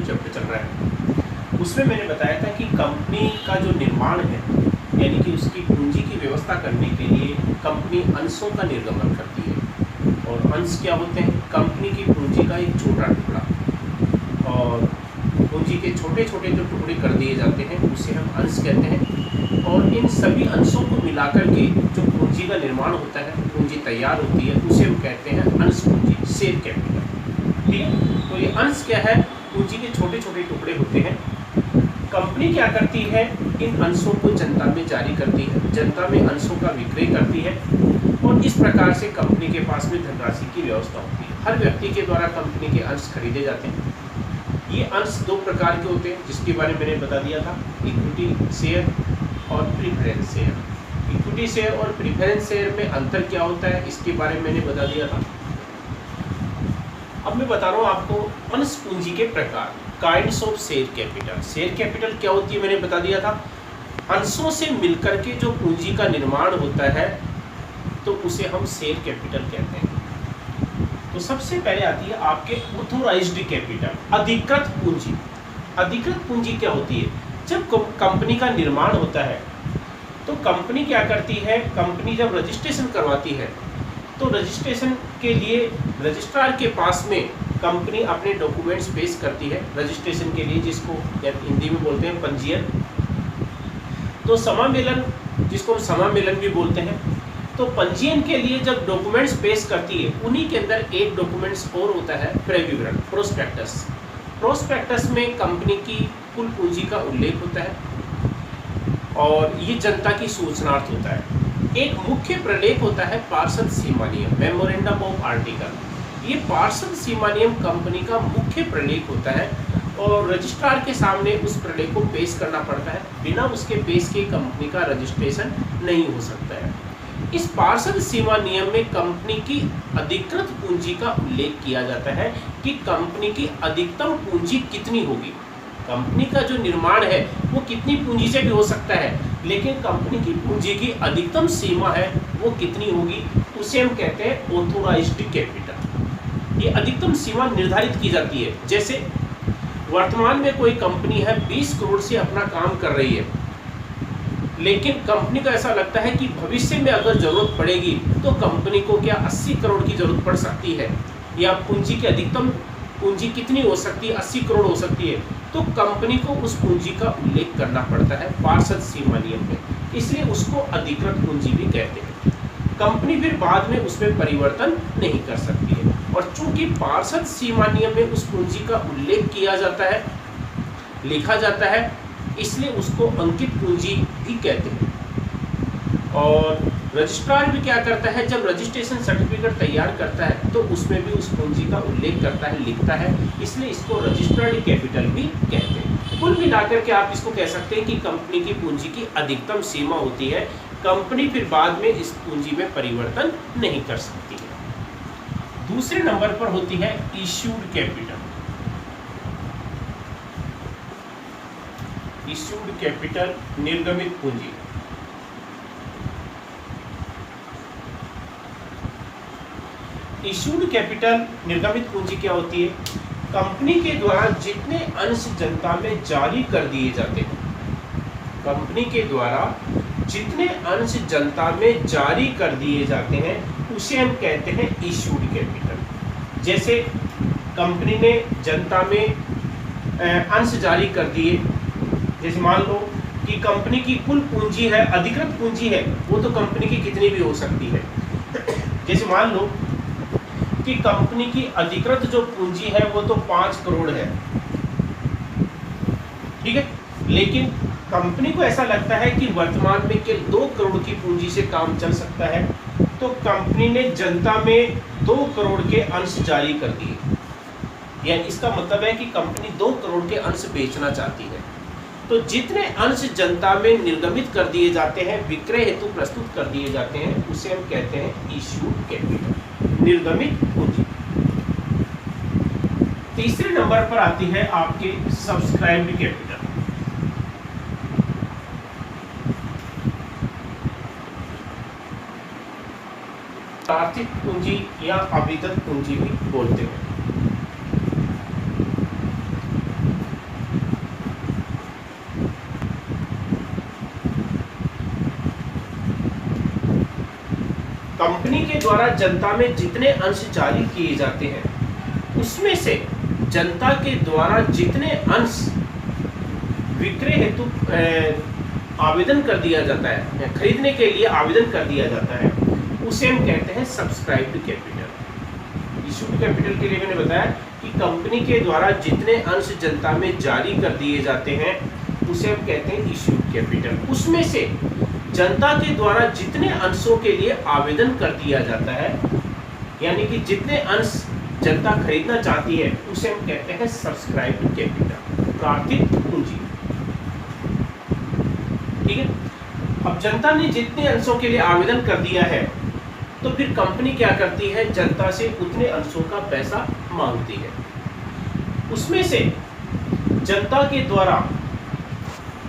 Chapter चल रहा है, उसमें मैंने बताया था कि कंपनी का जो निर्माण है, यानी कि उसकी पूंजी की व्यवस्था करने के लिए कंपनी अंशों का निर्गमन करती है। और अंश क्या होते हैं? कंपनी की पूंजी का एक छोटा टुकड़ा, और पूंजी के छोटे छोटे जो टुकड़े कर दिए जाते हैं उसे हम अंश कहते हैं। और इन सभी अंशों को मिलाकर के जो पूंजी का निर्माण होता है, पूंजी तैयार होती है, उसे हम कहते हैं अंश पूंजी, शेयर कैपिटल। ठीक है, तो ये अंश क्या है? पूंजी के छोटे छोटे टुकड़े होते हैं। कंपनी क्या करती है? इन अंशों को जनता में जारी करती है, जनता में अंशों का विक्रय करती है, और इस प्रकार से कंपनी के पास में धनराशि की व्यवस्था होती है। हर व्यक्ति के द्वारा कंपनी के अंश खरीदे जाते हैं। ये अंश दो प्रकार के होते हैं, जिसके बारे में मैंने बता दिया था, इक्विटी शेयर और प्रीफरेंस शेयर। इक्विटी शेयर और प्रीफरेंस शेयर में अंतर क्या होता है, इसके बारे में मैंने बता दिया था। अब मैं बता रहा हूँ आपको अंश पूंजी के प्रकार, kinds of share capital. Share capital क्या होती है मैंने बता दिया था, अंशों से मिलकर के जो पूंजी का निर्माण होता है तो उसे हम शेयर कैपिटल कहते हैं। तो सबसे पहले आती है आपके ऑथोराइज्ड कैपिटल, अधिकृत पूंजी। अधिकृत पूंजी क्या होती है? जब कंपनी का निर्माण होता है तो कंपनी क्या करती है, कंपनी जब रजिस्ट्रेशन करवाती है तो रजिस्ट्रेशन के लिए रजिस्ट्रार के पास में कंपनी अपने डॉक्यूमेंट्स पेश करती है रजिस्ट्रेशन के लिए, जिसको हिंदी में बोलते हैं पंजीयन। तो समामेलन, जिसको हम समामेलन भी बोलते हैं, तो पंजीयन के लिए जब डॉक्यूमेंट्स पेश करती है, उन्हीं के अंदर एक डॉक्यूमेंट्स और होता है क्रय विवरण, प्रोस्पेक्टस। प्रोस्पेक्टस में कंपनी की कुल पूंजी का उल्लेख होता है और ये जनता की सूचनार्थ होता है। एक मुख्य प्रलेख होता है पार्षद सीमा नियम, मेमोरेंडम ऑफ आर्टिकल। ये पार्षद सीमा नियम कंपनी का मुख्य प्रलेख होता है और रजिस्ट्रार के सामने उस प्रलेख को पेश करना पड़ता है। बिना उसके पेश के कंपनी का रजिस्ट्रेशन नहीं हो सकता है। इस पार्षद सीमा नियम में कंपनी की अधिकृत पूंजी का उल्लेख किया जाता है कि कंपनी की अधिकतम पूंजी कितनी होगी। कंपनी का जो निर्माण है वो कितनी पूंजी से भी हो सकता है, लेकिन कंपनी की पूंजी की अधिकतम सीमा है वो कितनी होगी, उसे हम कहते हैं ऑथोराइज्ड कैपिटल। ये अधिकतम सीमा निर्धारित की जाती है। जैसे वर्तमान में कोई कंपनी है 20 करोड़ से अपना काम कर रही है, लेकिन कंपनी को ऐसा लगता है कि भविष्य में अगर जरूरत पड़ेगी तो कंपनी को क्या 80 करोड़ की जरूरत पड़ सकती है, या पूंजी की अधिकतम पूंजी कितनी हो सकती है, 80 करोड़ हो सकती है, तो कंपनी को उस पूंजी का उल्लेख करना पड़ता है पार्षद सीमा नियम में, इसलिए उसको अधिकृत पूंजी भी कहते हैं। कंपनी फिर बाद में उसमें परिवर्तन नहीं कर सकती है, और चूंकि पार्षद सीमा नियम में उस पूंजी का उल्लेख किया जाता है, लिखा जाता है, इसलिए उसको अंकित पूंजी भी कहते हैं। और रजिस्ट्रार भी क्या करता है, जब रजिस्ट्रेशन सर्टिफिकेट तैयार करता है तो उसमें भी उस पूंजी का उल्लेख करता है, लिखता है, इसलिए इसको रजिस्टर्ड कैपिटल भी कहते हैं। कुल मिलाकर के आप इसको कह सकते हैं कि कंपनी की पूंजी की अधिकतम सीमा होती है, कंपनी फिर बाद में इस पूंजी में परिवर्तन नहीं कर सकती है। दूसरे नंबर पर होती है इश्यूड कैपिटल। इश्यूड कैपिटल, निर्गमित पूंजी। इश्यूड कैपिटल, निर्गमित पूंजी क्या होती है? कंपनी के द्वारा जितने अंश जनता में जारी कर दिए जाते हैं, कंपनी के द्वारा जितने अंश जनता में जारी कर दिए जाते हैं उसे हम कहते हैं इश्यूड कैपिटल। जैसे कंपनी ने जनता में अंश जारी कर दिए, जैसे मान लो कि कंपनी की कुल पूंजी है, अधिकृत पूंजी है, वो तो कंपनी की कितनी भी हो सकती है। जैसे मान लो कि कंपनी की अधिकृत जो पूंजी है वो तो 5 करोड़ है, ठीक है, लेकिन कंपनी को ऐसा लगता है कि वर्तमान में केवल 2 करोड़ की पूंजी से काम चल सकता है, तो कंपनी ने जनता में 2 करोड़ के अंश जारी कर दिए। यानी इसका मतलब है कि कंपनी 2 करोड़ के अंश बेचना चाहती है, तो जितने अंश जनता में निर्गमित कर दिए जाते हैं, विक्रय हेतु प्रस्तुत कर दिए जाते हैं, उसे हम कहते हैं इश्यूड कैपिटल, निर्गमित पूंजी। तीसरे नंबर पर आती है आपके सब्सक्राइब्ड कैपिटल। आर्थिक पूंजी या अविदत पूंजी भी बोलते हैं। कंपनी के द्वारा जनता में जितने अंश जारी किए जाते हैं उसमें से जनता के द्वारा जितने अंश विक्रय हेतु आवेदन कर दिया जाता है, खरीदने के लिए आवेदन कर दिया जाता है, उसे हम कहते हैं सब्सक्राइब्ड कैपिटल। इश्यूड कैपिटल के लिए मैंने बताया कि कंपनी के द्वारा जितने अंश जनता में जारी कर दिए जाते हैं उसे हम कहते हैं इश्यूड कैपिटल। उसमें से जनता के द्वारा जितने अंशों के लिए आवेदन कर दिया जाता है, यानी कि जितने अंश जनता खरीदना चाहती है उसे हम कहते हैं सब्सक्राइब्ड कैपिटल, प्रार्थित पूंजी। ठीक है। अब जनता ने जितने अंशों के लिए आवेदन कर दिया है तो फिर कंपनी क्या करती है, जनता से उतने अंशों का पैसा मांगती है। उसमें से जनता के द्वारा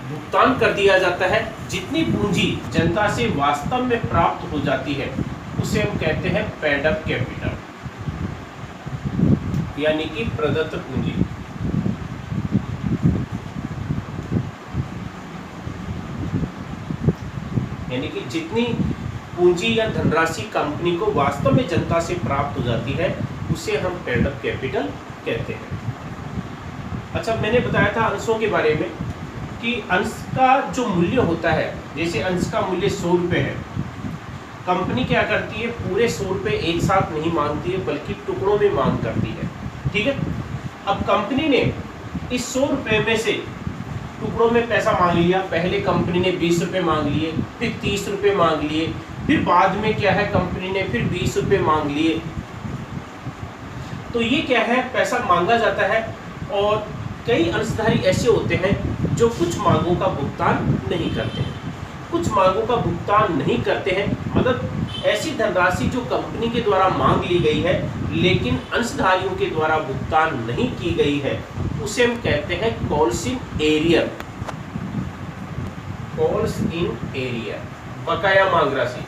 भुगतान कर दिया जाता है, जितनी पूंजी जनता से वास्तव में प्राप्त हो जाती है उसे हम कहते हैं पेड अप कैपिटल, यानी कि प्रदत्त पूंजी। यानी कि जितनी पूंजी या धनराशि कंपनी को वास्तव में जनता से प्राप्त हो जाती है उसे हम पेड अप कैपिटल कहते हैं। अच्छा, मैंने बताया था अंशों के बारे में कि अंश का जो मूल्य होता है, जैसे अंश का मूल्य 100 रुपये है, कंपनी क्या करती है, पूरे 100 रुपये एक साथ नहीं मांगती है बल्कि टुकड़ों में मांग करती है। ठीक है। अब कंपनी ने इस 100 रुपये में से टुकड़ों में पैसा मांग लिया। पहले कंपनी ने 20 रुपये मांग लिए, फिर 30 रुपये मांग लिए, फिर बाद में क्या है कंपनी ने फिर 20 रुपये मांग लिए। तो ये क्या है, पैसा मांगा जाता है और कई अंशधारी ऐसे होते हैं जो कुछ मांगों का भुगतान नहीं करते हैं। कुछ मांगों का भुगतान नहीं करते हैं मतलब ऐसी धनराशि जो कंपनी के द्वारा मांग ली गई है लेकिन अंशधारियों के द्वारा भुगतान नहीं की गई है, उसे हम कहते हैं calls in arrear. Calls in arrear, बकाया मांग राशि।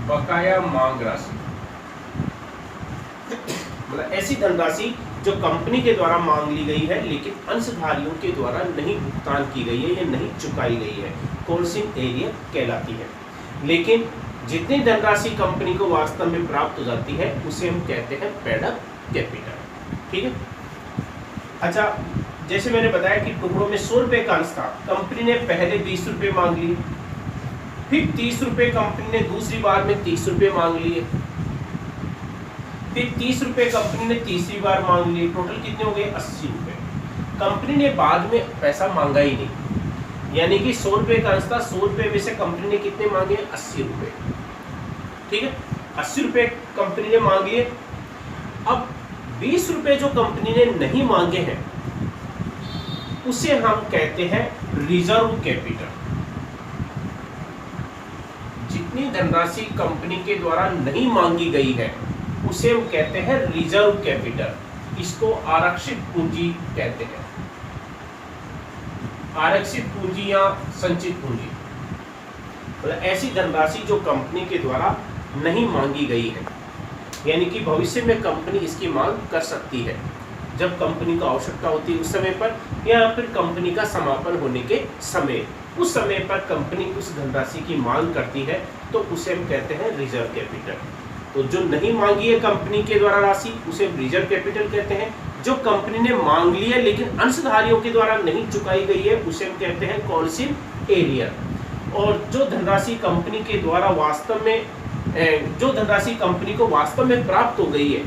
बकाया मांग राशि मतलब ऐसी धनराशि जो कंपनी के द्वारा मांग ली गई है लेकिन अंशधारियों के द्वारा नहीं भुगतान की गई है या नहीं चुकाई गई है, कॉल्स इन एरियर कहलाती है। लेकिन जितनी धनराशि कंपनी को वास्तव में प्राप्त हो जाती है उसे हम कहते हैं पेड अप कैपिटल। ठीक है। अच्छा, जैसे मैंने बताया कि टुकड़ों में 100 रुपये का अंश था, कंपनी ने पहले 20 रुपये मांग लिए, फिर 30 रुपये कंपनी ने दूसरी बार में 30 रुपये मांग लिए, फिर 30 रुपये कंपनी ने तीसरी बार मांग लिए। टोटल कितने हो गए, 80 रुपये। कंपनी ने बाद में पैसा मांगा ही नहीं, यानी कि 100 रुपये का अंश था, 100 रुपये में से कंपनी ने कितने मांगे, 80 रुपये। ठीक है, 80 रुपये कंपनी ने मांग लिए। अब 20 रुपये जो कंपनी ने नहीं मांगे हैं उसे हम कहते हैं रिजर्व कैपिटल। जितनी धनराशि कंपनी के द्वारा नहीं मांगी गई है उसे हम कहते हैं रिजर्व कैपिटल। इसको आरक्षित पूंजी कहते हैं, आरक्षित पूंजी या संचित पूंजी मतलब ऐसी धनराशि जो कंपनी के द्वारा नहीं मांगी गई है, यानी कि भविष्य में कंपनी इसकी मांग कर सकती है जब कंपनी को आवश्यकता होती है उस समय पर, या फिर कंपनी का समापन होने के समय, उस समय पर कंपनी उस धनराशि की मांग करती है तो उसे हम कहते हैं रिजर्व कैपिटल। तो जो नहीं मांगी है कंपनी के द्वारा राशि उसे रिजर्व कैपिटल कहते हैं। जो कंपनी ने मांग ली है लेकिन अंशधारियों के द्वारा नहीं चुकाई गई है उसे हम कहते हैं कॉल्स इन एरियर। और जो धनराशि कंपनी के द्वारा वास्तव में जो धनराशि कंपनी को वास्तव में प्राप्त हो गई है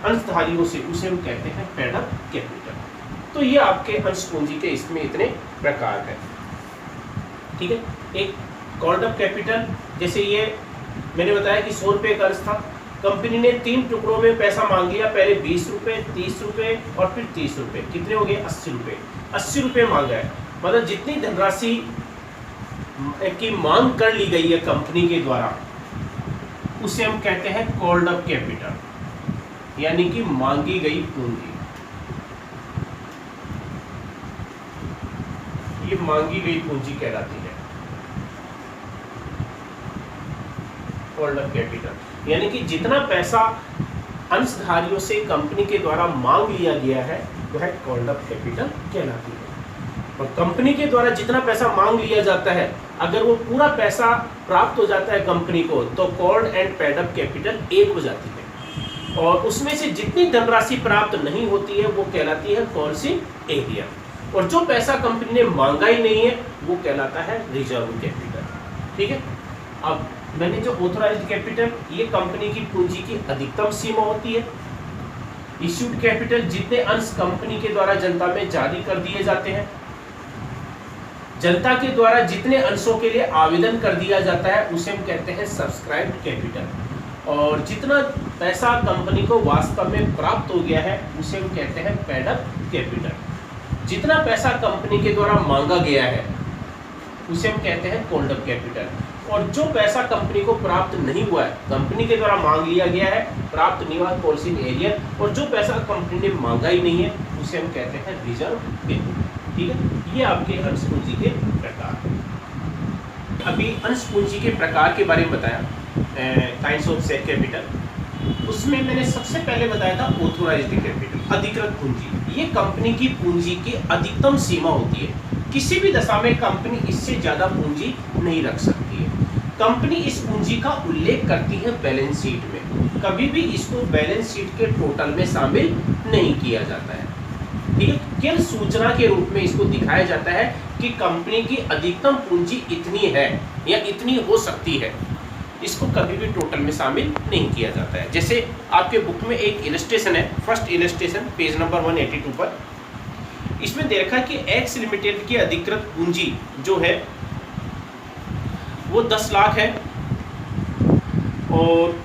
अंशधारियों से उसे हम कहते हैं पेड अप कैपिटल। तो ये आपके अंश पूंजी के इसमें इतने प्रकार हैं। ठीक है। एक कॉल्ड अप कैपिटल, जैसे ये मैंने बताया कि 100 रुपये का अंश था, कंपनी ने 3 टुकड़ों में पैसा मांग लिया, पहले 20 रुपये, 30 रुपये और फिर 30 रुपये। कितने हो गए, 80 रुपये। 80 रुपये मांगा है मतलब जितनी धनराशि की मांग कर ली गई है कंपनी के द्वारा उसे हम कहते हैं कॉल्ड अप कैपिटल, यानी कि मांगी गई पूंजी। ये मांगी गई पूंजी कहलाती है कॉल्ड अप कैपिटल, यानी कि जितना पैसा अंशधारियों से कंपनी के द्वारा मांग लिया गया है वह कॉल्ड अप कैपिटल कहलाती है। और कंपनी के द्वारा जितना पैसा मांग लिया जाता है, अगर वो पूरा पैसा प्राप्त हो जाता है कंपनी को, तो called and paid up capital 1 हो जाती है। और उसमें से जितनी धनराशि प्राप्त नहीं होती है वो कहलाती है कौन सी, एरियर। और जो पैसा कंपनी ने मांगा ही नहीं है वो कहलाता है रिजर्व कैपिटल। ठीक है। अब मैंने जो ऑथराइज्ड कैपिटल, ये कंपनी की पूंजी की अधिकतम सीमा होती है। इश्यूड कैपिटल, जितने अंश कंपनी के द्वारा जनता में जारी कर दिए जाते हैं। जनता के द्वारा जितने अंशों के लिए आवेदन कर दिया जाता है उसे हम कहते हैं सब्सक्राइब्ड कैपिटल। और जितना पैसा कंपनी को वास्तव में प्राप्त हो गया है उसे हम कहते हैं पेड अप कैपिटल। जितना पैसा कंपनी के द्वारा मांगा गया है उसे हम कहते हैं कॉल्ड अप कैपिटल। और जो पैसा कंपनी को प्राप्त नहीं हुआ है, कंपनी के द्वारा मांग लिया गया है, प्राप्त नहीं हुआ, कॉल्ड इन एरियर। और जो पैसा कंपनी ने मांगा ही नहीं है उसे हम कहते हैं रिजर्व कैपिटल। ठीक है। ये आपके अंश पूंजी के प्रकार। अभी अंश पूंजी के प्रकार के बारे में बताया, काइंड्स ऑफ शेयर कैपिटल। उसमें मैंने सबसे पहले बताया था ऑथराइज्ड कैपिटल, अधिकृत पूंजी। ये कंपनी की पूंजी की अधिकतम सीमा होती है। किसी भी दशा में कंपनी इससे ज्यादा पूंजी नहीं रख सकती है। कंपनी इस पूंजी का उल्लेख करती है बैलेंस शीट में, कभी भी इसको बैलेंस शीट के टोटल में शामिल नहीं किया जाता है। ठीक है। केवल सूचना के रूप में इसको दिखाया जाता है कि कंपनी की अधिकतम पूंजी इतनी है या इतनी हो सकती है। इसको कभी भी टोटल में शामिल नहीं किया जाता है। जैसे आपके बुक में एक इलस्ट्रेशन है, फर्स्ट इलस्ट्रेशन पेज नंबर 182 पर। इसमें दे रखा है कि एक्स लिमिटेड की अधिकृत पूंजी जो है वो 10 लाख है। और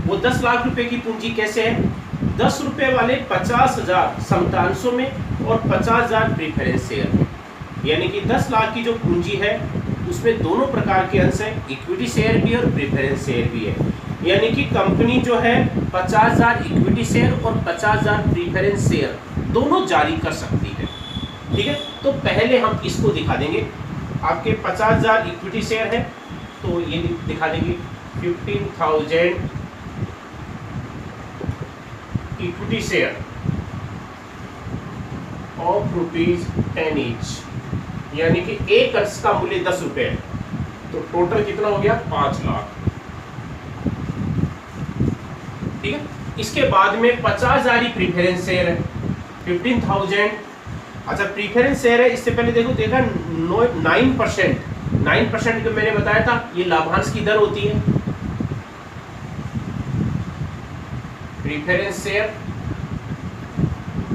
वो 10 लाख रुपए की पूंजी कैसे है, 10 रुपए वाले 50,000 समतांशों में और 50,000 प्रीफरेंस शेयर में। यानी कि 10 लाख की जो पूंजी है उसमें दोनों प्रकार के अंश हैं, इक्विटी शेयर भी और प्रीफरेंस शेयर भी है। यानी कि कंपनी जो है 50,000 इक्विटी शेयर और 50,000 प्रीफरेंस शेयर दोनों जारी कर सकती है। ठीक है। तो पहले हम इसको दिखा देंगे। आपके 50,000 इक्विटी शेयर है तो ये दिखा देंगे 15,000 इक्विटी शेयर ऑफ ₹10 ईच। यानी कि एक अंश का मूल्य 10 रुपए है, तो टोटल कितना हो गया, 5 लाख। ठीक है। इसके बाद में 50,000 प्रीफरेंस शेयर है, 15,000। अच्छा, प्रीफरेंस शेयर है, इससे पहले देखा 9% जो मैंने बताया था, ये लाभांश की दर होती है। Preference share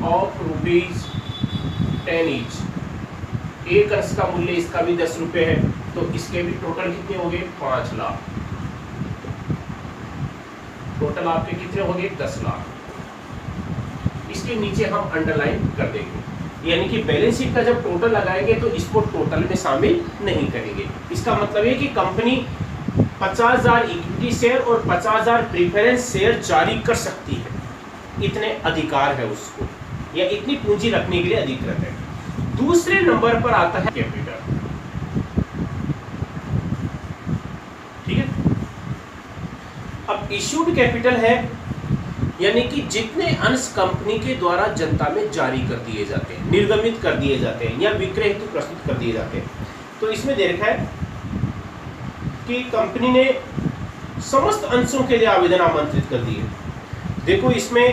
of ₹10 each. एक अंश का मूल्य इसका भी 10 रुपए है, तो इसके भी टोटल कितने हो गए, 5 लाख। टोटल आपके कितने हो गए, 10 लाख। इसके नीचे हम अंडरलाइन कर देंगे, यानी कि बैलेंस शीट का जब टोटल लगाएंगे तो इसको टोटल में शामिल नहीं करेंगे। इसका मतलब है कि कंपनी 50,000 इक्विटी शेयर और 50,000 प्रीफरेंस शेयर जारी कर सकती है, इतने अधिकार है उसको, या इतनी पूंजी रखने के लिए अधिकृत है। दूसरे नंबर पर आता है कैपिटल। ठीक है। अब इश्यूड कैपिटल है, यानी कि जितने अंश कंपनी के द्वारा जनता में जारी कर दिए जाते हैं, निर्गमित कर दिए जाते हैं या विक्रय हेतु प्रस्तुत कर दिए जाते हैं। तो इसमें दे रखा है कि कंपनी ने समस्त अंशों के लिए आवेदन आमंत्रित कर दिए। देखो, इसमें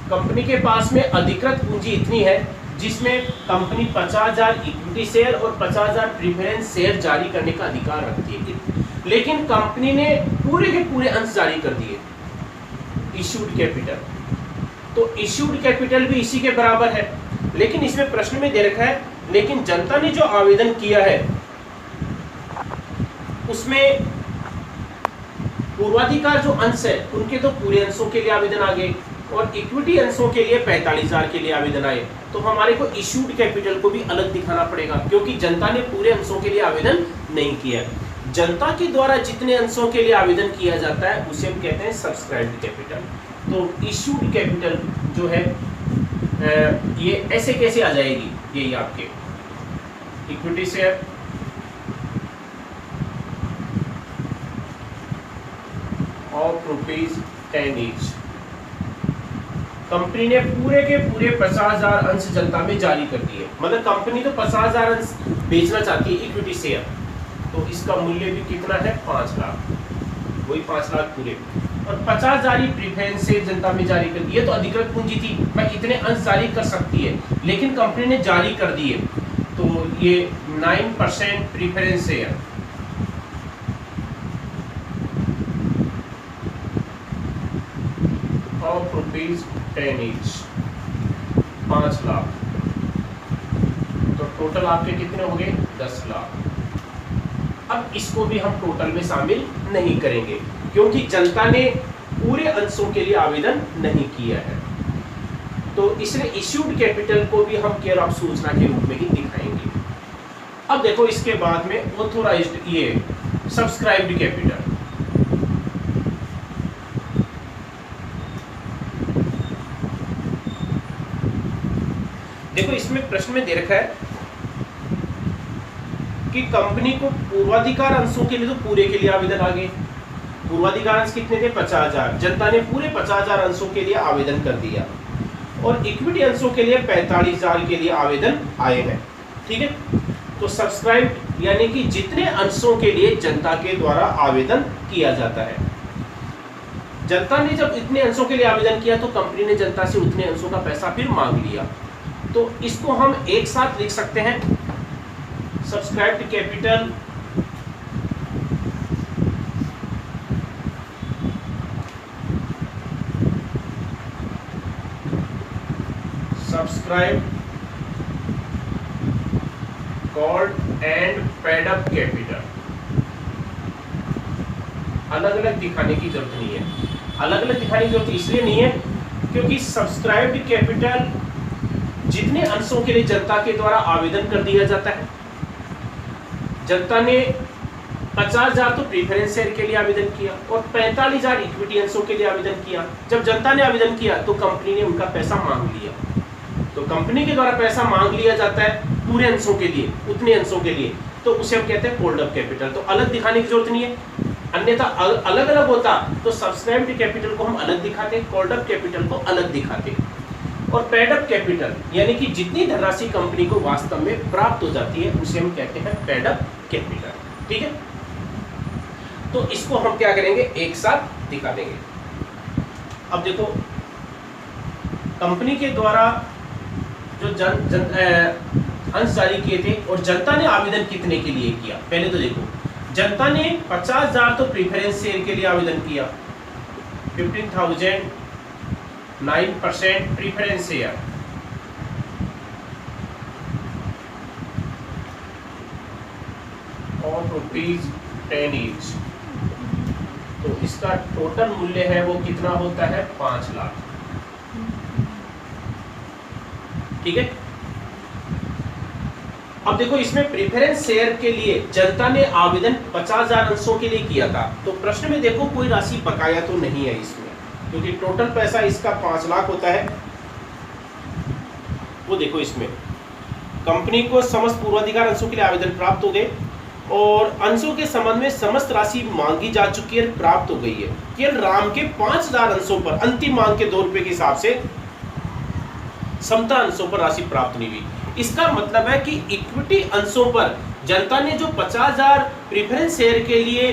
कंपनी के पास में अधिकृत पूंजी इतनी है जिसमें कंपनी 50,000 इक्विटी शेयर और 50,000 प्रीफरेंस शेयर जारी करने का अधिकार रखती है। लेकिन कंपनी ने पूरे के पूरे अंश जारी कर दिए, इश्यूड कैपिटल। तो इश्यूड कैपिटल भी इसी के बराबर है। लेकिन इसमें प्रश्न में दे रखा है, लेकिन जनता ने जो आवेदन किया है उसमें पूर्वाधिकार जो अंश है उनके तो पूरे अंशों के लिए आवेदन आ गए और इक्विटी अंशों के लिए 45,000 के लिए आवेदन आए। तो हमारे को इश्यूड कैपिटल को भी अलग दिखाना पड़ेगा, क्योंकि जनता ने पूरे अंशों के लिए आवेदन नहीं किया। जनता के द्वारा जितने अंशों के लिए आवेदन किया जाता है उसे हम कहते हैं सब्सक्राइब्ड कैपिटल। तो इश्यूड कैपिटल जो है ये ऐसे कैसे आ जाएगी, यही आपके equity share of ₹10 each, company ने पूरे के पूरे 50,000 अंश जनता में जारी कर दिए। मतलब कंपनी तो 50,000 अंश बेचना चाहती है इक्विटी शेयर, तो इसका मूल्य भी कितना है 5 लाख, वही 5 लाख पूरे। और 50,000 ही प्रीफरेंस शेयर जनता में जारी कर दिए, तो अधिकृत पूंजी थी, मैं इतने अंश जारी कर सकती है, लेकिन कंपनी ने जारी कर दिए, तो ये 9% preference share of ₹10 each, 5 lakh, तो टोटल आपके कितने हो गए 10 लाख। अब इसको भी हम टोटल में शामिल नहीं करेंगे, क्योंकि जनता ने पूरे अंशों के लिए आवेदन नहीं किया है, तो इसलिए इश्यूड कैपिटल को भी हम केयर ऑफ सूचना के रूप में ही दिखाएंगे। अब देखो इसके बाद में ऑथोराइज्ड, ये सब्सक्राइब्ड कैपिटल, देखो इसमें प्रश्न में दे रखा है कि कंपनी को पूर्वाधिकार अंशों के लिए, तो पूरे के लिए आवेदन आ गए, पूर्वाधिकार अंश कितने थे 50,000, जनता ने पूरे 50,000 अंशों के लिए आवेदन कर दिया, और इक्विटी अंशों के लिए 45,000 के लिए आवेदन आए हैं, ठीक है। तो सब्सक्राइब यानी कि जितने अंशों के लिए जनता के द्वारा आवेदन किया जाता है, जनता ने जब इतने अंशों के लिए आवेदन किया तो कंपनी ने जनता से उतने अंशों का पैसा फिर मांग लिया, तो इसको हम एक साथ लिख सकते हैं, subscribed capital subscribe called and paid up capital. अलग अलग दिखाने की जरूरत नहीं है, अलग अलग दिखाने की जरूरत इसलिए नहीं है क्योंकि सब्सक्राइब्ड कैपिटल जितने अंशों के लिए जनता के द्वारा आवेदन कर दिया जाता है, जनता ने 50,000 तो प्रीफरेंस शेयर के लिए आवेदन किया और 45,000 इक्विटी अंशों के लिए आवेदन किया। जब जनता ने आवेदन किया तो कंपनी ने उनका पैसा मांग लिया, तो कंपनी के द्वारा पैसा मांग लिया जाता है पूरे अंशों के लिए, उतने अंशों के लिए, तो उसे हम कहते हैं कॉल्ड अप कैपिटल। तो अलग दिखाने की जरूरत नहीं है, अन्यथा अलग अलग होता तो सब्सक्राइब्ड कैपिटल को हम अलग दिखाते, कॉल्ड अप कैपिटल को अलग दिखाते। और पेड अप कैपिटल यानी कि जितनी धनराशि कंपनी को वास्तव में प्राप्त हो जाती है उसे हम कहते हैं पेड अप कैपिटल, ठीक है। तो इसको हम क्या करेंगे, एक साथ दिखा देंगे। अब देखो कंपनी के द्वारा जो अंश जारी किए थे और जनता ने आवेदन कितने के लिए किया, पहले तो देखो जनता ने 50,000 तो प्रीफरेंस शेयर के लिए आवेदन किया, 15,000 9% प्रीफरेंस शेयर, और ₹10 ईच, तो इसका टोटल मूल्य है वो कितना होता है 5 लाख, ठीक है। अब देखो इसमें प्रीफरेंस शेयर के लिए जनता ने आवेदन 50,000 अंशों के लिए किया था, तो प्रश्न में देखो कोई राशि बकाया तो नहीं है इसमें, क्योंकि टोटल पैसा इसका 5 लाख होता है। वो देखो इसमें कंपनी को समस्त पूर्वाधिकार अंशों के लिए आवेदन प्राप्त हो गए और अंशों के संबंध में समस्त राशि मांगी जा चुकी है, प्राप्त हो गई है। केवल राम के 5,000 अंशों पर अंतिम मांग के 2 रुपए के हिसाब से समता अंशों पर राशि प्राप्त नहीं हुई। इसका मतलब है कि इक्विटी अंशों पर जनता ने जो 50,000 प्रीफरेंस शेयर के लिए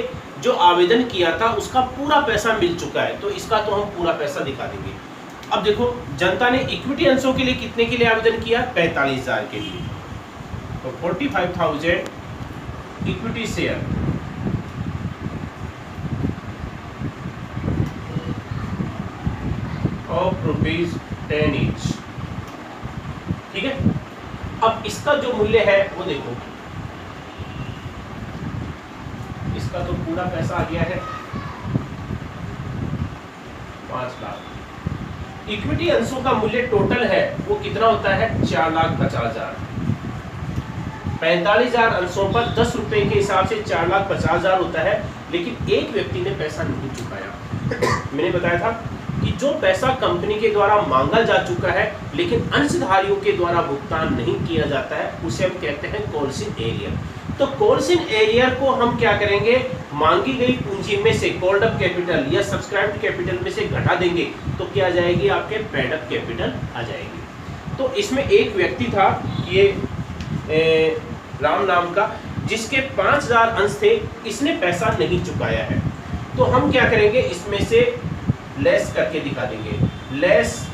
जो आवेदन किया था उसका पूरा पैसा मिल चुका है, तो इसका तो हम पूरा पैसा दिखा देंगे। अब देखो जनता ने इक्विटी अंशों के लिए कितने के लिए आवेदन किया, 45,000 के लिए, तो 45,000 इक्विटी शेयर ऑफ ₹10 ईच, ठीक है। अब इसका जो मूल्य है वो देखो, इसका तो पूरा पैसा आ गया है 5 लाख। इक्विटी अंशों का मूल्य टोटल है वो कितना होता है 4,50,000। 45,000 अंशों पर 10 रुपए के हिसाब से 4,50,000 होता है, लेकिन एक व्यक्ति ने पैसा नहीं चुकाया। मैंने बताया था कि जो पैसा कंपनी के द्वारा मांगा जा चुका है लेकिन अंशधारियों के द्वारा भुगतान नहीं किया जाता है उसे हम कहते हैं कॉल्सिंग एरियर। तो कॉल्स इन एरियर को हम क्या करेंगे, मांगी गई पूंजी में से कॉल्ड अप कैपिटल या सब्सक्राइब्ड कैपिटल में से घटा देंगे तो क्या आ जाएगी, आपके पेड अप कैपिटल आ जाएगी। तो इसमें एक व्यक्ति था, ये राम नाम का, जिसके 5000 अंश थे, इसने पैसा नहीं चुकाया है। तो हम क्या करेंगे, इसमें से लेस करके दिखा देंगे, लेस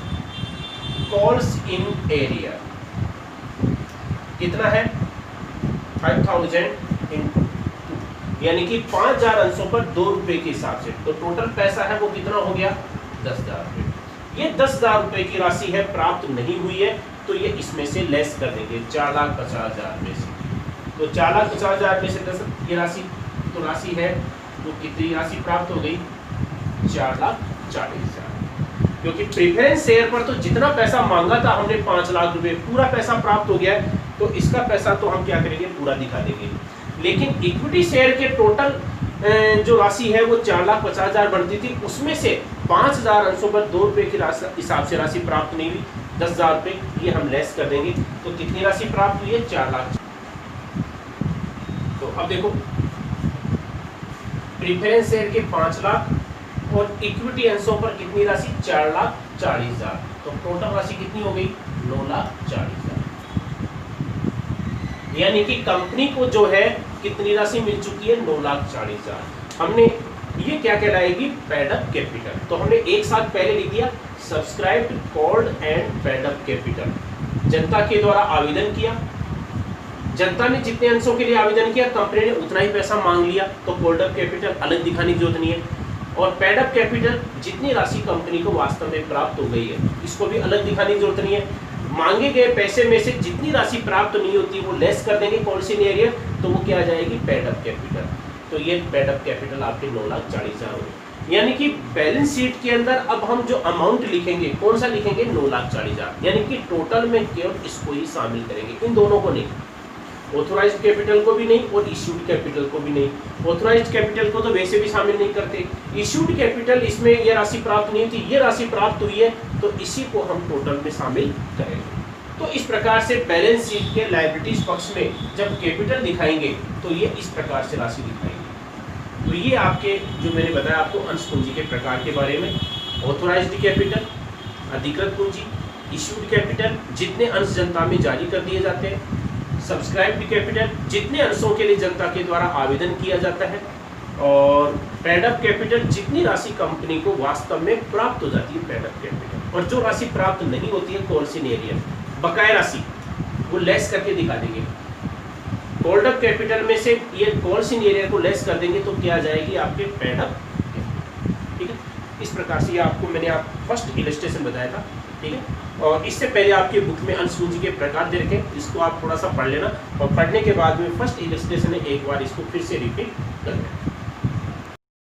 कॉल्स इन एरियर कितना है 5000 इंटू 2, यानी कि 5000 अंशों पर 2 रुपए के हिसाब से, तो टोटल पैसा है वो कितना हो गया 10,000 रुपये। ये 10,000 रुपये की राशि है, प्राप्त नहीं हुई है, तो ये इसमें से लेस कर देंगे 4,50,000 में से। तो 4,50,000 में से 10 ये राशि, तो राशि है तो कितनी राशि प्राप्त हो गई 4,40,000। क्योंकि प्रेफरेंस शेयर पर तो जितना पैसा मांगा था हमने 5 लाख रुपए, पूरा पैसा प्राप्त हो गया है, तो इसका पैसा तो हम क्या करेंगे, पूरा दिखा देंगे। लेकिन इक्विटी शेयर के टोटल जो राशि है वो 4,50,000 बढ़ती थी, उसमें से 5,000 अंशों पर 2 रुपए के हिसाब से राशि प्राप्त नहीं हुई, 10,000 रुपये, ये हम लेस कर देंगे। तो कितनी राशि प्राप्त हुई है 4 लाख। तो अब देखो, प्रीफरेंस शेयर के 5 लाख और इक्विटी अंशों पर कितनी राशि 4,40,000, तो टोटल राशि कितनी हो गई 9,40,000। यानी कि कंपनी को जो है कितनी राशि मिल चुकी है 9,40,000। हमने ये क्या कहलाएगी, पेड अप कैपिटल। तो हमने एक साथ पहले लिख दिया subscribed, called and paid up capital. जनता के द्वारा आवेदन किया, जनता ने जितने अंशों के लिए आवेदन किया कंपनी ने उतना ही पैसा मांग लिया, तो कॉल्ड अप कैपिटल अलग दिखाने की जरूरत नहीं है। और पेड अप कैपिटल जितनी राशि कंपनी को वास्तव में प्राप्त हो गई है, इसको भी अलग दिखाने की जरूरत नहीं है। मांगे गए पैसे में से जितनी राशि प्राप्त नहीं होती वो लेस कर देंगे कॉल्स इन एरियर, तो वो क्या आ जाएगी पेड अप कैपिटल। तो ये पेड अप कैपिटल आपके 9,40,000 हो गए। यानी कि बैलेंस शीट के अंदर अब हम जो अमाउंट लिखेंगे कौन सा लिखेंगे 9,40,000, यानी कि टोटल में केवल इसको ही शामिल करेंगे, इन दोनों को नहीं, ऑथोराइज्ड कैपिटल को भी नहीं और इश्यूड कैपिटल को भी नहीं। ऑथोराइज्ड कैपिटल को तो वैसे भी शामिल नहीं करते, इश्यूड कैपिटल इसमें ये राशि प्राप्त नहीं थी, ये राशि प्राप्त हुई है, तो इसी को हम टोटल में शामिल करेंगे। तो इस प्रकार से बैलेंस शीट के लायबिलिटीज पक्ष में जब कैपिटल दिखाएंगे तो ये इस प्रकार से राशि दिखाएंगे। तो ये आपके जो मैंने बताया आपको अंश पूंजी के प्रकार के बारे में, ऑथोराइज्ड कैपिटल, अधिकृत पूंजी, इश्यूड कैपिटल जितने अंश जनता में जारी कर दिए जाते हैं, सब्सक्राइब्ड कैपिटल जितने अंशों के लिए जनता के द्वारा आवेदन किया जाता है, और पेड अप कैपिटल जितनी राशि कंपनी को वास्तव में प्राप्त हो जाती है पेड अप कैपिटल, और जो राशि प्राप्त नहीं होती है कॉल्स इन एरियर बकाया राशि वो लेस करके दिखा देंगे। कॉल्ड अप कैपिटल में से ये कॉल्स इन एरियर को लेस कर देंगे तो क्या आ जाएगी आपके पेड अप, ठीक है। इस प्रकार से ये आपको मैंने फर्स्ट इलस्ट्रेशन बताया था, ठीक है। और इससे पहले आपके बुक में अंश पूंजी के प्रकार दे रखे, इसको आप थोड़ा सा पढ़ लेना, और पढ़ने के बाद में फर्स्ट इलस्ट्रेशन है एक बार इसको फिर से रिपीट कर लेना।